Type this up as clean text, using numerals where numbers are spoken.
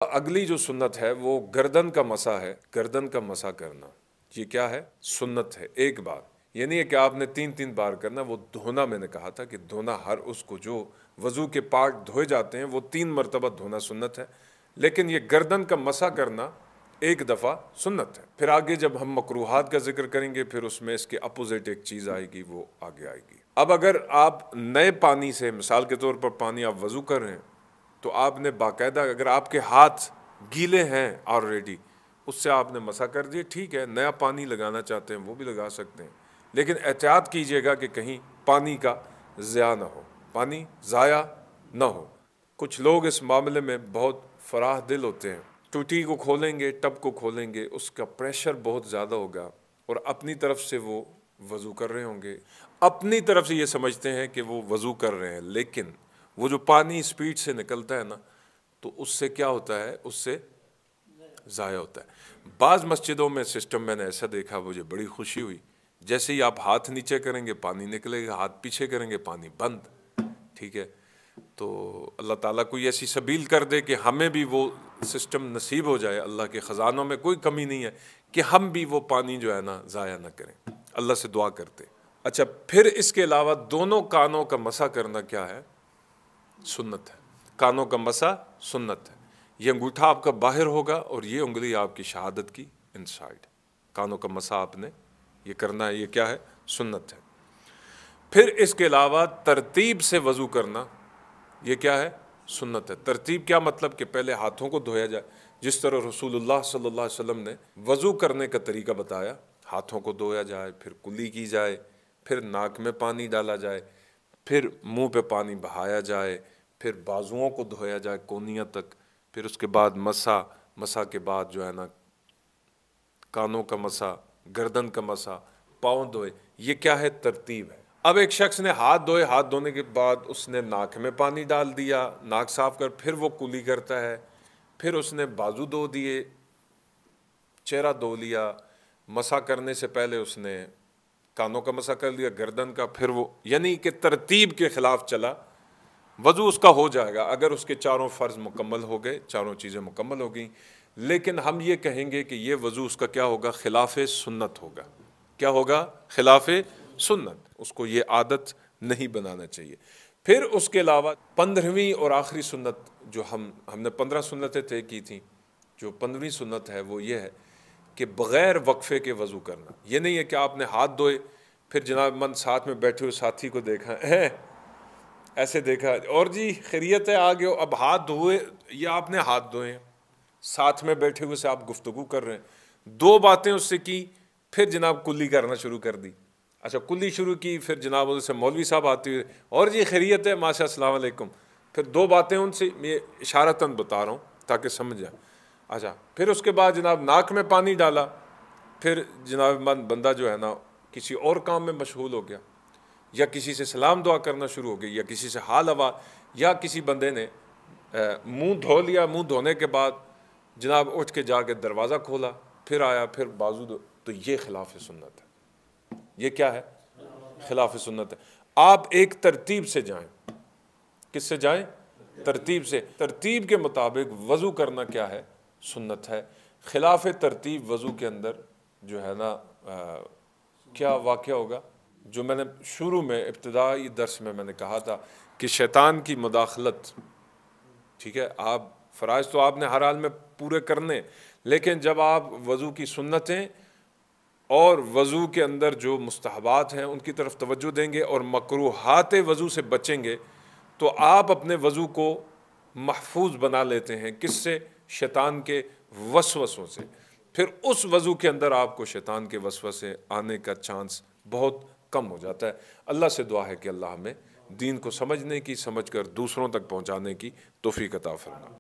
अगली जो सुन्नत है वो गर्दन का मसा है। गर्दन का मसा करना ये क्या है? सुन्नत है। एक बार ये नहीं है कि आपने 3-3 बार करना। वो धोना, मैंने कहा था कि धोना, हर उसको जो वज़ू के पार्ट धोए जाते हैं वो 3 मरतबा धोना सुन्नत है, लेकिन ये गर्दन का मसा करना एक दफ़ा सुन्नत है। फिर आगे जब हम मकरूहात का जिक्र करेंगे फिर उसमें इसके अपोजिट एक चीज़ आएगी, वो आगे आएगी। अब अगर आप नए पानी से, मिसाल के तौर पर पानी आप वज़ू कर रहे हैं, तो आपने बाकायदा, अगर आपके हाथ गीले हैं ऑलरेडी, उससे आपने मसा कर दिए, ठीक है। नया पानी लगाना चाहते हैं वो भी लगा सकते हैं, लेकिन एहतियात कीजिएगा कि कहीं पानी का ज़िया ना हो, पानी ज़ाया ना हो। कुछ लोग इस मामले में बहुत फराह दिल होते हैं। टूटी को खोलेंगे, टब को खोलेंगे, उसका प्रेशर बहुत ज़्यादा होगा और अपनी तरफ से वो वज़ू कर रहे होंगे, अपनी तरफ से ये समझते हैं कि वो वज़ू कर रहे हैं, लेकिन वो जो पानी स्पीड से निकलता है ना, तो उससे क्या होता है? उससे ज़ाया होता है। बाज़ मस्जिदों में सिस्टम मैंने ऐसा देखा, मुझे बड़ी खुशी हुई। जैसे ही आप हाथ नीचे करेंगे पानी निकलेगा, हाथ पीछे करेंगे पानी बंद, ठीक है। तो अल्लाह ताला कोई ऐसी सबील कर दे कि हमें भी वो सिस्टम नसीब हो जाए। अल्लाह के ख़जानों में कोई कमी नहीं है कि हम भी वो पानी जो है ना ज़ाया ना करें। अल्लाह से दुआ करते। अच्छा, फिर इसके अलावा दोनों कानों का मसा करना क्या है? सुन्नत है। कानों का मसा सुन्नत है। ये अंगूठा आपका बाहर होगा और ये उंगली आपकी शहादत की इनसाइड। कानों का मसा आपने ये करना है, ये क्या है? सुन्नत है। फिर इसके अलावा तरतीब से वज़ू करना, ये क्या है? सुन्नत है। तरतीब क्या मतलब? कि पहले हाथों को धोया जाए, जिस तरह रसूलुल्लाह सल्लल्लाहु अलैहि वसल्लम ने वज़ू करने का तरीका बताया। हाथों को धोया जाए, फिर कुली की जाए, फिर नाक में पानी डाला जाए, फिर मुंह पे पानी बहाया जाए, फिर बाजुओं को धोया जाए कोनिया तक, फिर उसके बाद मसा के बाद जो है ना कानों का मसा, गर्दन का मसा, पाँव धोए। ये क्या है? तरतीब है। अब एक शख्स ने हाथ धोए, हाथ धोने के बाद उसने नाक में पानी डाल दिया, नाक साफ कर, फिर वो कुली करता है, फिर उसने बाजू धो दिए, चेहरा धो लिया, मसा करने से पहले उसने कानों का मसा कर लिया, गर्दन का, फिर वो, यानी कि तरतीब के खिलाफ चला। वज़ू उसका हो जाएगा अगर उसके चारों फ़र्ज़ मुकम्मल हो गए, चारों चीज़ें मुकम्मल हो गई। लेकिन हम ये कहेंगे कि ये वज़ू उसका क्या होगा? खिलाफ़ सुन्नत होगा। क्या होगा? खिलाफ़ सुन्नत। उसको ये आदत नहीं बनाना चाहिए। फिर उसके अलावा 15वीं और आखिरी सुन्नत जो हमने 15 सुन्नतें तय की थी, जो 15वीं सुन्नत है वो ये है कि बग़ैर वक्फ़े के वज़ू करना। ये नहीं है कि आपने हाथ धोए, फिर जनाब मन साथ में बैठे हुए साथी को देखा है, ऐसे देखा, और जी खैरियत है, आ गए, अब हाथ धोए, या आपने हाथ धोए, साथ में बैठे हुए से आप गुफ्तगू कर रहे हैं, 2 बातें उससे की, फिर जनाब कुल्ली करना शुरू कर दी। अच्छा, कुल्ली शुरू की, फिर जनाब उनसे मौलवी साहब आते हुए, और जी खैरियत है, माशा अस्सलाम वालेकुम, फिर 2 बातें उनसे, ये इशारतन बता रहा हूँ ताकि समझ जाए। अच्छा, फिर उसके बाद जनाब नाक में पानी डाला, फिर जनाब बंदा जो है ना किसी और काम में मशगूल हो गया, या किसी से सलाम दुआ करना शुरू हो गई, या किसी से हाल हवा, या किसी बंदे ने मुंह धो लिया, मुंह धोने के बाद जनाब उठ के जाके दरवाज़ा खोला, फिर आया, फिर बाजू दो, तो ये खिलाफ सुन्नत है। ये क्या है? खिलाफ सुन्नत है। आप एक तरतीब से जाएं। किससे जाएं? तरतीब से। तरतीब के मुताबिक वज़ू करना क्या है? सुन्नत है। खिलाफ तरतीब वज़ू के अंदर जो है ना क्या वाक़या होगा? जो मैंने शुरू में इब्तिदाई दर्स में मैंने कहा था कि शैतान की मुदाखलत, ठीक है। आप फ़राइज़ तो आपने हर हाल में पूरे करने, लेकिन जब आप वज़ू की सुन्नतें और वज़ू के अंदर जो मुस्तहबात हैं उनकी तरफ तवज्जो देंगे और मकरूहात वज़ू से बचेंगे, तो आप अपने वज़ू को महफूज बना लेते हैं। किससे? शैतान के वसवसों से। फिर उस वज़ू के अंदर आपको शैतान के वसवसे आने का चांस बहुत कम हो जाता है। अल्लाह से दुआ है कि अल्लाह हमें दीन को समझने की, समझकर दूसरों तक पहुँचाने की तौफ़ीक़ अता फ़रमाए।